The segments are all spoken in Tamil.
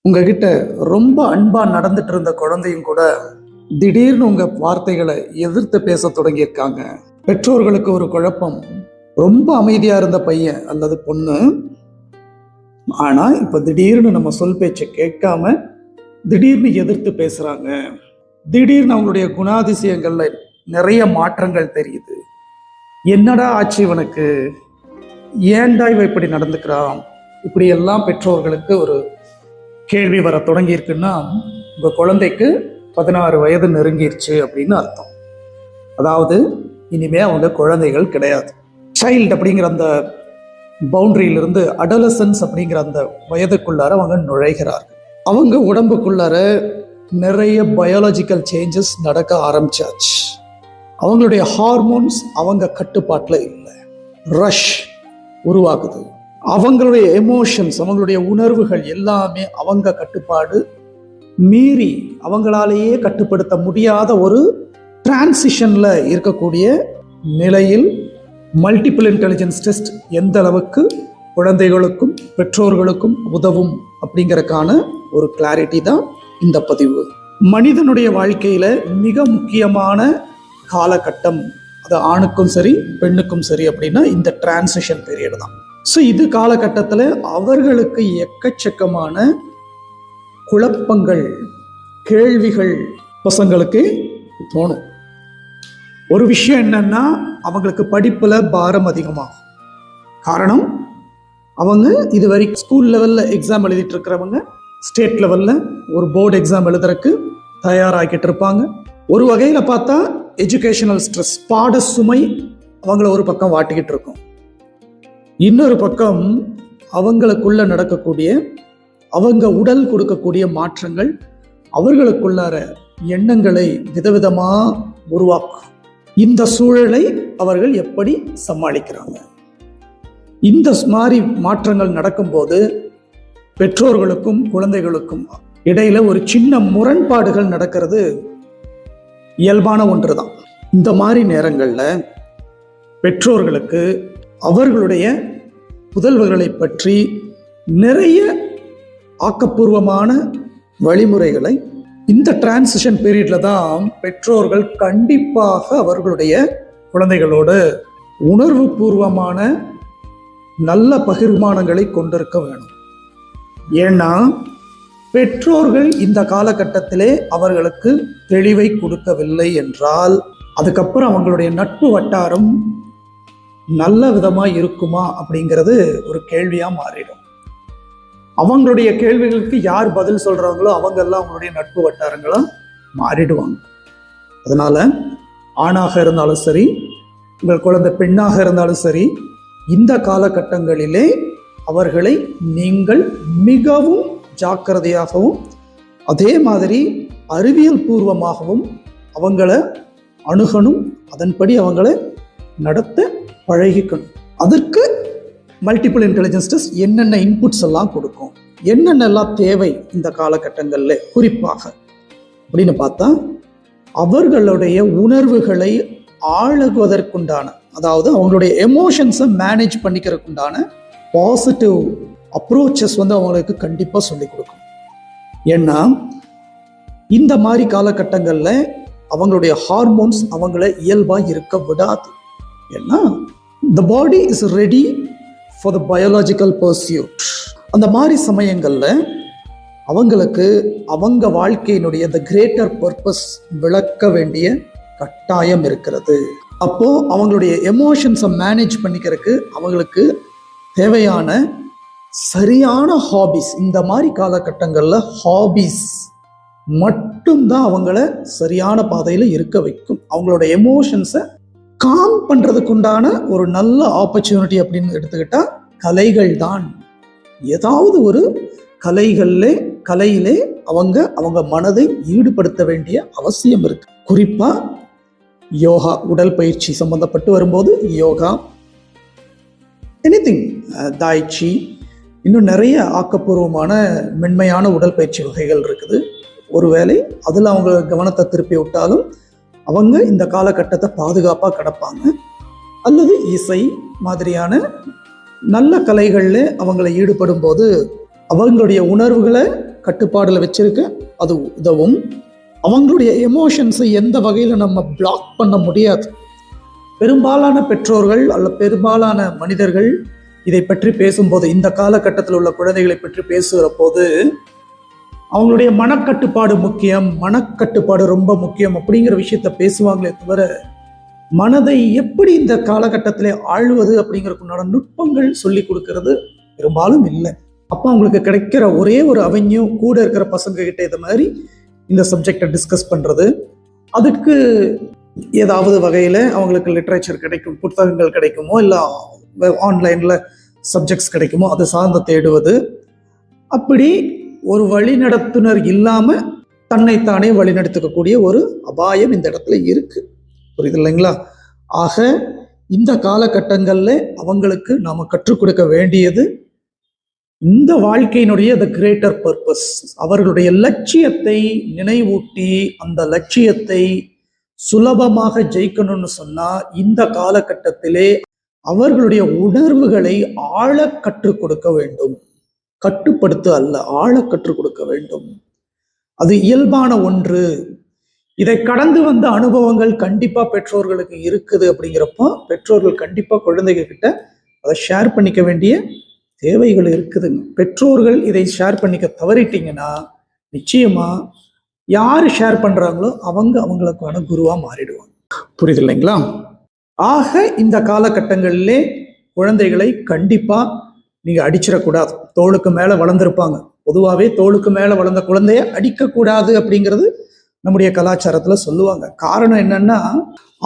உங்ககிட்ட ரொம்ப அன்பா நடந்துட்டு இருந்த குழந்தையும் கூட திடீர்னு உங்க வார்த்தைகளை எதிர்த்து பேச தொடங்கியிருக்காங்க. பெற்றோர்களுக்கு ஒரு குழப்பம். ரொம்ப அமைதியா இருந்த பையன் அல்லது பொண்ணு, ஆனா இப்ப திடீர்னு நம்ம சொல் பேச்சை கேட்காம திடீர்னு எதிர்த்து பேசுறாங்க. திடீர்னு அவங்களுடைய குணாதிசயங்கள்ல நிறைய மாற்றங்கள் தெரியுது. என்னடா ஆச்சு இவனுக்கு, ஏன்டா இவ இப்படி நடந்துக்கிறான், இப்படி எல்லாம் பெற்றோர்களுக்கு ஒரு கேள்வி வர தொடங்கி இருக்குன்னா உங்க குழந்தைக்கு 16 வயது நெருங்கிருச்சு அப்படின்னு அர்த்தம். அதாவது இனிமே அவங்க குழந்தைகள் கிடையாது. சைல்டு அப்படிங்கிற அந்த பவுண்டரியிலிருந்து அடலசன்ஸ் அப்படிங்கிற அந்த வயதுக்குள்ளார அவங்க நுழைகிறார்கள். அவங்க உடம்புக்குள்ளார நிறைய பயாலஜிக்கல் சேஞ்சஸ் நடக்க ஆரம்பிச்சாச்சு. அவங்களுடைய ஹார்மோன்ஸ் அவங்க கட்டுப்பாட்டில் இல்லை, ரஷ் உருவாகுது. அவங்களுடைய எமோஷன்ஸ், அவங்களுடைய உணர்வுகள் எல்லாமே அவங்க கட்டுப்பாடு மீறி அவங்களாலேயே கட்டுப்படுத்த முடியாத ஒரு டிரான்சிஷன்ல இருக்கக்கூடிய நிலையில் மல்டிபிள் இன்டெலிஜென்ஸ் டெஸ்ட் எந்த அளவுக்கு குழந்தைகளுக்கும் பெற்றோர்களுக்கும் உதவும் அப்படிங்கறதுக்கான ஒரு கிளாரிட்டி தான் இந்த பதிவு. மனிதனுடைய வாழ்க்கையில மிக முக்கியமான காலகட்டம், அது ஆணுக்கும் சரி பெண்ணுக்கும் சரி அப்படின்னா இந்த டிரான்சிஷன் பீரியட் தான். ஸோ இது காலகட்டத்தில் அவர்களுக்கு எக்கச்சக்கமான குழப்பங்கள், கேள்விகள் பசங்களுக்கு தோணும். ஒரு விஷயம் என்னன்னா, அவங்களுக்கு படிப்புல பாரம் அதிகமாகும். காரணம், அவங்க இதுவரைக்கும் ஸ்கூல் லெவல்ல எக்ஸாம் எழுதிட்டு இருக்கிறவங்க ஸ்டேட் லெவல்ல ஒரு போர்டு எக்ஸாம் எழுதுறதுக்கு தயாராகிட்டு இருப்பாங்க. ஒரு வகையில பார்த்தா எஜுகேஷனல் ஸ்ட்ரெஸ், பாட சுமை அவங்கள ஒரு பக்கம் வாட்டிக்கிட்டு இருக்கும். இன்னொரு பக்கம் அவங்களுக்குள்ள நடக்கக்கூடிய, அவங்க உடல் கொடுக்கக்கூடிய மாற்றங்கள் அவர்களுக்குள்ளார எண்ணங்களை விதவிதமா உருவாக்கும். இந்த சூழலை அவர்கள் எப்படி சமாளிக்கிறாங்க? இந்த மாதிரி மாற்றங்கள் நடக்கும்போது பெற்றோர்களுக்கும் குழந்தைகளுக்கும் இடையில ஒரு சின்ன முரண்பாடுகள் நடக்கிறது இயல்பான ஒன்றுதான். இந்த மாதிரி நேரங்கள்ல பெற்றோர்களுக்கு அவர்களுடைய புதல்வர்களை பற்றி நிறைய ஆக்கப்பூர்வமான வழிமுறைகளை இந்த டிரான்சிஷன் பீரியட்ல தான் பெற்றோர்கள் கண்டிப்பாக அவர்களுடைய குழந்தைகளோடு உணர்வு பூர்வமான நல்ல பகிர்மானங்களை கொண்டிருக்க வேணும். ஏன்னா பெற்றோர்கள் இந்த காலகட்டத்திலே அவர்களுக்கு தெளிவை கொடுக்கவில்லை என்றால் அதுக்கப்புறம் அவங்களுடைய நட்பு வட்டாரம் நல்ல விதமா இருக்குமா அப்படிங்கிறது ஒரு கேள்வியா மாறிடும். அவங்களுடைய கேள்விகளுக்கு யார் பதில் சொல்றாங்களோ அவங்க எல்லாம் அவங்களுடைய நட்பு வட்டாரங்களா மாறிடுவாங்க. அதனால ஆணாக இருந்தாலும் சரி, உங்கள் குழந்தை பெண்ணாக இருந்தாலும் சரி, இந்த காலகட்டங்களிலே அவர்களை நீங்கள் மிகவும் ஜாக்கிரதையாகவும் அதே மாதிரி அறிவியல் பூர்வமாகவும் அவங்கள அணுகணும். அதன்படி அவங்களை நடத்த பழகிக்கணும். அதற்கு மல்டிபிள் இன்டெலிஜென்ஸ் டெஸ்ட் என்னென்ன இன்புட்ஸ் எல்லாம் கொடுக்கும், என்னென்னலாம் தேவை இந்த காலகட்டங்களில் குறிப்பாக அப்படின்னு பார்த்தா, அவர்களுடைய உணர்வுகளை ஆளுவதற்குண்டான, அதாவது அவங்களுடைய எமோஷன்ஸை மேனேஜ் பண்ணிக்கிறதுக்குண்டான பாசிட்டிவ் அப்ரோச்சஸ் அவங்களுக்கு கண்டிப்பாக சொல்லிக் கொடுக்கும். ஏன்னா இந்த மாதிரி காலகட்டங்களில் அவங்களுடைய ஹார்மோன்ஸ் அவங்களை இயல்பாக இருக்க விடாது. ஏன்னா the body is ready for the biological pursuit. அந்த மாதிரி சமயங்களில் அவங்களுக்கு அவங்க வாழ்க்கையினுடைய the greater purpose விளக்க வேண்டிய கட்டாயம் இருக்கிறது. அப்போ அவங்களுடைய எமோஷன்ஸை மேனேஜ் பண்ணிக்கிறதுக்கு அவங்களுக்கு தேவையான சரியான ஹாபிஸ், இந்த மாதிரி காலகட்டங்களில் ஹாபிஸ் மட்டும்தான் அவங்கள சரியான பாதையில் இருக்க வைக்கும். அவங்களோட எமோஷன்ஸை காம் பண்றதுக்குண்டான ஒரு நல்ல ஆப்பர்ச்சுனிட்டி அப்படின்னு எடுத்துக்கிட்டா கலைகள் தான். ஏதாவது ஒரு கலையிலே அவங்க மனதை ஈடுபடுத்த வேண்டிய அவசியம் இருக்கு. குறிப்பா யோகா, உடல் பயிற்சி சம்பந்தப்பட்டு வரும்போது யோகா, எனிதிங், தாய்ச்சி, இன்னும் நிறைய ஆக்கப்பூர்வமான மென்மையான உடல் பயிற்சி வகைகள் இருக்குது. ஒருவேளை அதில் அவங்க கவனத்தை திருப்பி விட்டாலும் அவங்க இந்த காலகட்டத்தை பாதுகாப்பாக கடப்பாங்க. அல்லது இசை மாதிரியான நல்ல கலைகளில் அவங்களை ஈடுபடும் போது அவங்களுடைய உணர்வுகளை கட்டுப்பாடுல வச்சிருக்க அது உதவும். அவங்களுடைய எமோஷன்ஸை எந்த வகையில் நம்ம பிளாக் பண்ண முடியாது. பெரும்பாலான பெற்றோர்கள் அல்ல பெரும்பாலான மனிதர்கள் இதை பற்றி பேசும்போது, இந்த காலகட்டத்தில் உள்ள குழந்தைகளை பற்றி பேசுகிற போது அவங்களுடைய மனக்கட்டுப்பாடு முக்கியம், மனக்கட்டுப்பாடு ரொம்ப முக்கியம் அப்படிங்கிற விஷயத்த பேசுவாங்களே தவிர மனதை எப்படி இந்த காலகட்டத்திலே ஆழ்வது அப்படிங்கிறதுக்குண்டான நுட்பங்கள் சொல்லி கொடுக்கறது பெரும்பாலும் இல்லை. அப்போ அவங்களுக்கு கிடைக்கிற ஒரே ஒரு அவென்யூ கூட இருக்கிற பசங்க கிட்ட இது மாதிரி இந்த சப்ஜெக்டை டிஸ்கஸ் பண்ணுறது. அதுக்கு ஏதாவது வகையில் அவங்களுக்கு லிட்ரேச்சர் கிடைக்கும், புத்தகங்கள் கிடைக்குமோ, இல்லை ஆன்லைனில் சப்ஜெக்ட்ஸ் கிடைக்குமோ அதை சார்ந்து தேடுவது. அப்படி ஒரு வழிநடத்துனர் இல்லாமல் தன்னைத்தானே வழிநடத்திக்கக்கூடிய ஒரு அபாயம் இந்த இடத்துல இருக்கு. புரியுது இல்லைங்களா? ஆக இந்த காலகட்டங்களில் அவங்களுக்கு நாம் கற்றுக் கொடுக்க வேண்டியது இந்த வாழ்க்கையினுடைய த கிரேட்டர் பர்பஸ், அவர்களுடைய லட்சியத்தை நினைவூட்டி அந்த லட்சியத்தை சுலபமாக ஜெயிக்கணும்னு சொன்னா இந்த காலகட்டத்திலே அவர்களுடைய உணர்வுகளை ஆழ கற்றுக் கொடுக்க வேண்டும். கட்டுப்படுத்த அல்ல, ஆழ கற்றுக் கொடுக்க வேண்டும். அது இயல்பான ஒன்று. இதை கடந்து வந்த அனுபவங்கள் கண்டிப்பா பெற்றோர்களுக்கு இருக்குது. அப்படிங்கிறப்போ பெற்றோர்கள் கண்டிப்பா குழந்தைகள் கிட்ட அதை ஷேர் பண்ணிக்க வேண்டிய தேவைகள் இருக்குதுங்க. பெற்றோர்கள் இதை ஷேர் பண்ணிக்க தவறிட்டீங்கன்னா நிச்சயமா யாரு ஷேர் பண்றாங்களோ அவங்களுக்கான குருவா மாறிடுவாங்க. புரியுது இல்லைங்களா? ஆக இந்த காலகட்டங்களிலே குழந்தைகளை கண்டிப்பா நீங்க அடிச்சிடக்கூடாது. தோளுக்கு மேல வளர்ந்துருப்பாங்க. பொதுவாகவே தோளுக்கு மேல வளர்ந்த குழந்தைய அடிக்கக்கூடாது அப்படிங்கிறது நம்முடைய கலாச்சாரத்துல சொல்லுவாங்க. காரணம் என்னன்னா,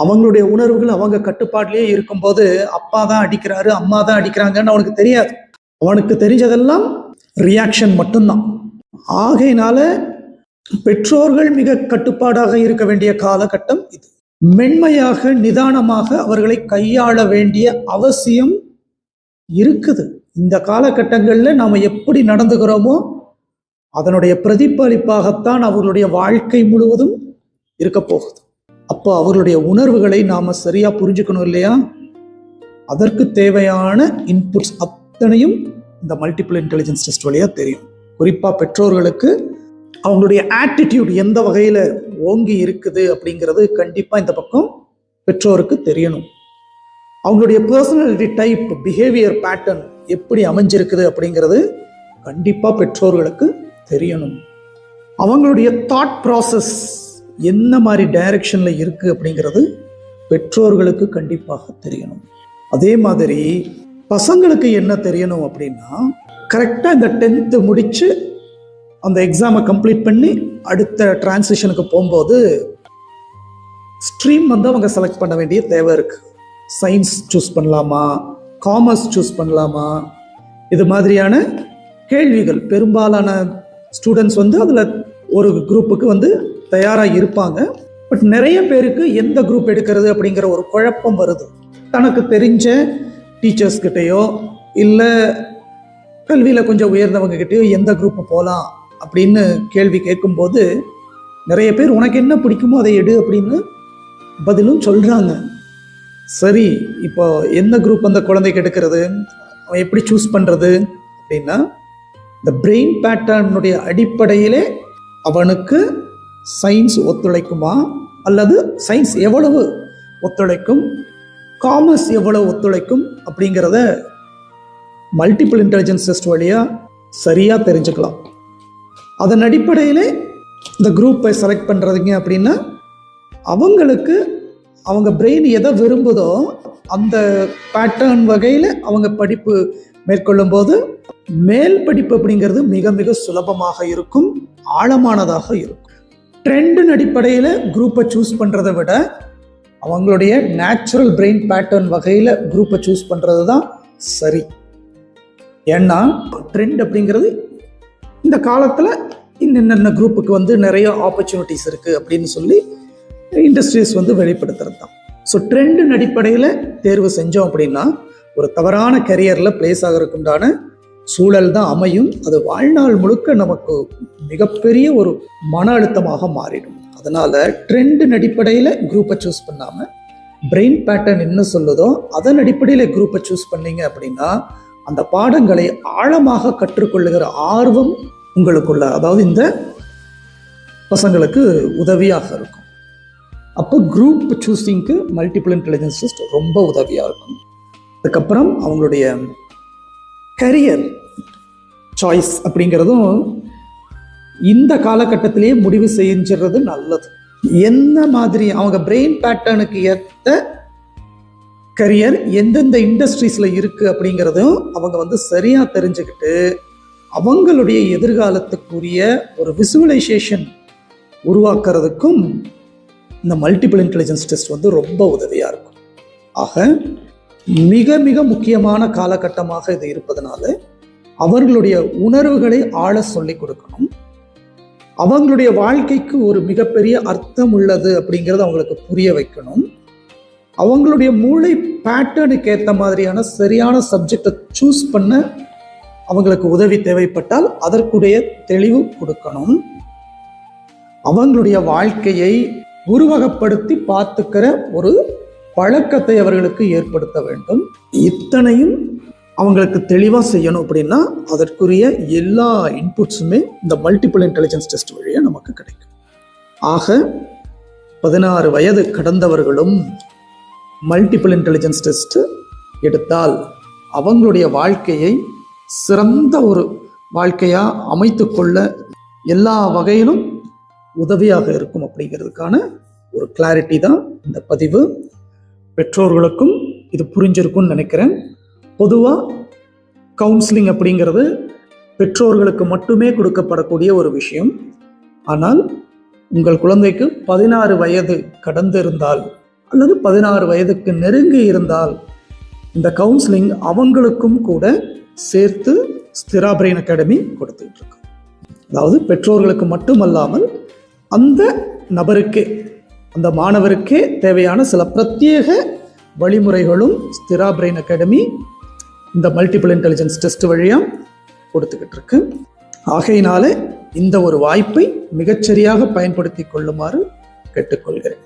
அவங்களுடைய உணர்வுகள் அவங்க கட்டுப்பாட்டிலேயே இருக்கும்போது அப்பா தான் அடிக்கிறாரு, அம்மா தான் அடிக்கிறாங்கன்னு அவனுக்கு தெரியாது. அவனுக்கு தெரிஞ்சதெல்லாம் ரியாக்ஷன் மட்டும்தான். ஆகையினால பெற்றோர்கள் மிக கட்டுப்பாடாக இருக்க வேண்டிய காலகட்டம் இது. மென்மையாக நிதானமாக அவர்களை கையாள வேண்டிய அவசியம் இருக்குது. இந்த காலகட்டங்கள்ல நாம எப்படி நடந்துக்கிறோமோ அதனுடைய பிரதிபலிப்பாகத்தான் அவர்களுடைய வாழ்க்கை முழுவதும் இருக்க போகுது. அப்போ அவர்களுடைய உணர்வுகளை நாம சரியா புரிஞ்சுக்கணும் இல்லையா? அதற்கு தேவையான இன்புட்ஸ் அத்தனையும் இந்த மல்டிபிள் இன்டெலிஜென்ஸ் டெஸ்ட் வழியா தெரியும். குறிப்பா பெற்றோர்களுக்கு அவங்களுடைய ஆட்டிடியூட் எந்த வகையில ஓங்கி இருக்குது அப்படிங்கிறது கண்டிப்பா இந்த பக்கம் பெற்றோருக்கு தெரியணும். அவங்களுடைய பர்சனாலிட்டி டைப், பிஹேவியர் பேட்டர்ன் எப்படி அமைஞ்சிருக்குது அப்படிங்கிறது கண்டிப்பா பெற்றோர்களுக்கு தெரியணும். அவங்களுடைய தாட் ப்ராசஸ் என்ன மாதிரி டைரக்ஷன்ல இருக்கு அப்படிங்கிறது பெற்றோர்களுக்கு கண்டிப்பாக தெரியணும். அதே மாதிரி பசங்களுக்கு என்ன தெரியணும் அப்படின்னா, கரெக்டா இந்த 10th முடிச்சு அந்த எக்ஸாமை கம்ப்ளீட் பண்ணி அடுத்த டிரான்சிஷனுக்கு போகும்போது ஸ்ட்ரீம் அவங்க செலக்ட் பண்ண வேண்டிய தேவை இருக்கு. சயின்ஸ் சூஸ் பண்ணலாமா, காமர்ஸ் சூஸ் பண்ணலாமா, இது மாதிரியான கேள்விகள் பெரும்பாலான ஸ்டூடெண்ட்ஸ் அதில் ஒரு குரூப்புக்கு தயாராக இருப்பாங்க. பட் நிறைய பேருக்கு எந்த குரூப் எடுக்கிறது அப்படிங்கிற ஒரு குழப்பம் வருது. தனக்கு தெரிஞ்ச டீச்சர்ஸ்கிட்டையோ இல்லை கல்வியில் கொஞ்சம் உயர்ந்தவங்க கிட்டேயோ எந்த குரூப்பு போகலாம் அப்படின்னு கேள்வி கேட்கும்போது நிறைய பேர் உனக்கு என்ன பிடிக்குமோ அதை எடு அப்படின்னு பதிலும் சொல்கிறாங்க. சரி, இப்போ எந்த குரூப் அந்த குழந்தைக்கு எடுக்கிறது, அவன் எப்படி சூஸ் பண்ணுறது அப்படின்னா, இந்த பிரெயின் பேட்டர்னுடைய அடிப்படையிலே அவனுக்கு சயின்ஸ் ஒத்துழைக்குமா, அல்லது சயின்ஸ் எவ்வளவு ஒத்துழைக்கும், காமர்ஸ் எவ்வளவு ஒத்துழைக்கும் அப்படிங்கிறத மல்டிபிள் இன்டெலிஜென்ஸ் டெஸ்ட் வழியாக சரியாக தெரிஞ்சுக்கலாம். அதன் அடிப்படையில் இந்த குரூப்பை செலக்ட் பண்ணுறதுங்க அப்படின்னா அவங்களுக்கு அவங்க பிரெயின் எதை விரும்புதோ அந்த பேட்டர்ன் வகையில் அவங்க படிப்பு மேற்கொள்ளும் போது மேல் படிப்பு அப்படிங்கிறது மிக மிக சுலபமாக இருக்கும், ஆழமானதாக இருக்கும். ட்ரெண்டின் அடிப்படையில் குரூப்பை சூஸ் பண்ணுறதை விட அவங்களுடைய நேச்சுரல் பிரெயின் பேட்டர்ன் வகையில் குரூப்பை சூஸ் பண்ணுறது தான் சரி. ஏன்னா ட்ரெண்ட் அப்படிங்கிறது இந்த காலத்தில் இன்னென்ன குரூப்புக்கு நிறைய ஆப்பர்ச்சுனிட்டிஸ் இருக்குது அப்படின்னு சொல்லி இண்டஸ்ட்ரீஸ் வெளிப்படுத்துறது தான். ஸோ ட்ரெண்டின் அடிப்படையில் தேர்வு செஞ்சோம் அப்படின்னா ஒரு தவறான கரியரில் பிளேஸ் ஆகிறதுக்குண்டான சூழல் தான் அமையும். அது வாழ்நாள் முழுக்க நமக்கு மிகப்பெரிய ஒரு மன அழுத்தமாக மாறிடும். அதனால ட்ரெண்டின் அடிப்படையில் குரூப்பை சூஸ் பண்ணாமல் பிரெயின் பேட்டர்ன் என்ன சொல்லுதோ அதன் அடிப்படையில் குரூப்பை சூஸ் பண்ணீங்க அப்படின்னா அந்த பாடங்களை ஆழமாக கற்றுக்கொள்ளுகிற ஆர்வம் உங்களுக்குள்ள, அதாவது இந்த பசங்களுக்கு உதவியாக இருக்கும். அப்போ குரூப் சூஸிங்க்கு மல்டிபிள் இன்டெலிஜென்ஸ் டெஸ்ட் ரொம்ப உதவியாக இருக்கும். அதுக்கப்புறம் அவங்களுடைய கரியர் சாய்ஸ் அப்படிங்கிறதும் இந்த காலகட்டத்திலேயே முடிவு செஞ்சிடறது நல்லது. என்ன மாதிரி அவங்க பிரெயின் பேட்டர்னுக்கு ஏற்ற கரியர் எந்தெந்த இண்டஸ்ட்ரீஸில் இருக்குது அப்படிங்கிறதும் அவங்க சரியாக தெரிஞ்சுக்கிட்டு அவங்களுடைய எதிர்காலத்துக்குரிய ஒரு விசுவலைசேஷன் உருவாக்குறதுக்கும் இந்த மல்டிபிள் இன்டெலிஜென்ஸ் டெஸ்ட் ரொம்ப உதவியாக இருக்கும். ஆக மிக மிக முக்கியமான காலகட்டமாக இது இருப்பதனால அவர்களுடைய உணர்வுகளை ஆழ சொல்லிக் கொடுக்கணும். அவங்களுடைய வாழ்க்கைக்கு ஒரு மிகப்பெரிய அர்த்தம் உள்ளது அப்படிங்கிறத அவங்களுக்கு புரிய வைக்கணும். அவங்களுடைய மூளை பேட்டர்னுக்கு ஏற்ற மாதிரியான சரியான சப்ஜெக்டை சூஸ் பண்ண அவங்களுக்கு உதவி தேவைப்பட்டால் அதற்குடைய தெளிவு கொடுக்கணும். அவங்களுடைய வாழ்க்கையை உருவகப்படுத்தி பார்த்துக்கிற ஒரு பழக்கத்தை அவர்களுக்கு ஏற்படுத்த வேண்டும். இத்தனையும் அவங்களுக்கு தெளிவாக செய்யணும் அப்படின்னா அதற்குரிய எல்லா இன்புட்ஸுமே இந்த மல்டிபிள் இன்டெலிஜென்ஸ் டெஸ்ட் வழியாக நமக்கு கிடைக்கும். ஆக 16 வயது கடந்தவர்களும் மல்டிபிள் இன்டெலிஜென்ஸ் டெஸ்ட் எடுத்தால் அவங்களுடைய வாழ்க்கையை சிறந்த ஒரு வாழ்க்கையாக அமைத்து கொள்ள எல்லா வகையிலும் உதவியாக இருக்கும் அப்படிங்கிறதுக்கான ஒரு கிளாரிட்டி தான் இந்த பதிவு. பெற்றோர்களுக்கும் இது புரிஞ்சிருக்கும்னு நினைக்கிறேன். பொதுவாக கவுன்சிலிங் அப்படிங்கிறது பெற்றோர்களுக்கு மட்டுமே கொடுக்கப்படக்கூடிய ஒரு விஷயம். ஆனால் உங்கள் குழந்தைக்கு 16 வயது கடந்து இருந்தால் அல்லது 16 வயதுக்கு நெருங்கி இருந்தால் இந்த கவுன்சிலிங் அவங்களுக்கும் கூட சேர்த்து ஸ்திரா பிரெயின் அகாடமி கொடுத்துட்டு இருக்கு. அதாவது பெற்றோர்களுக்கு மட்டுமல்லாமல் அந்த நபருக்கே, அந்த மாணவருக்கே தேவையான சில பிரத்யேக வழிமுறைகளும் ஸ்திரா பிரெயின் அகாடமி இந்த மல்டிபிள் இன்டெலிஜென்ஸ் டெஸ்ட் வழியாக கொடுத்துக்கிட்டு இருக்கு. ஆகையினால இந்த ஒரு வாய்ப்பை மிகச்சரியாக பயன்படுத்தி கொள்ளுமாறு கேட்டுக்கொள்கிறேன்.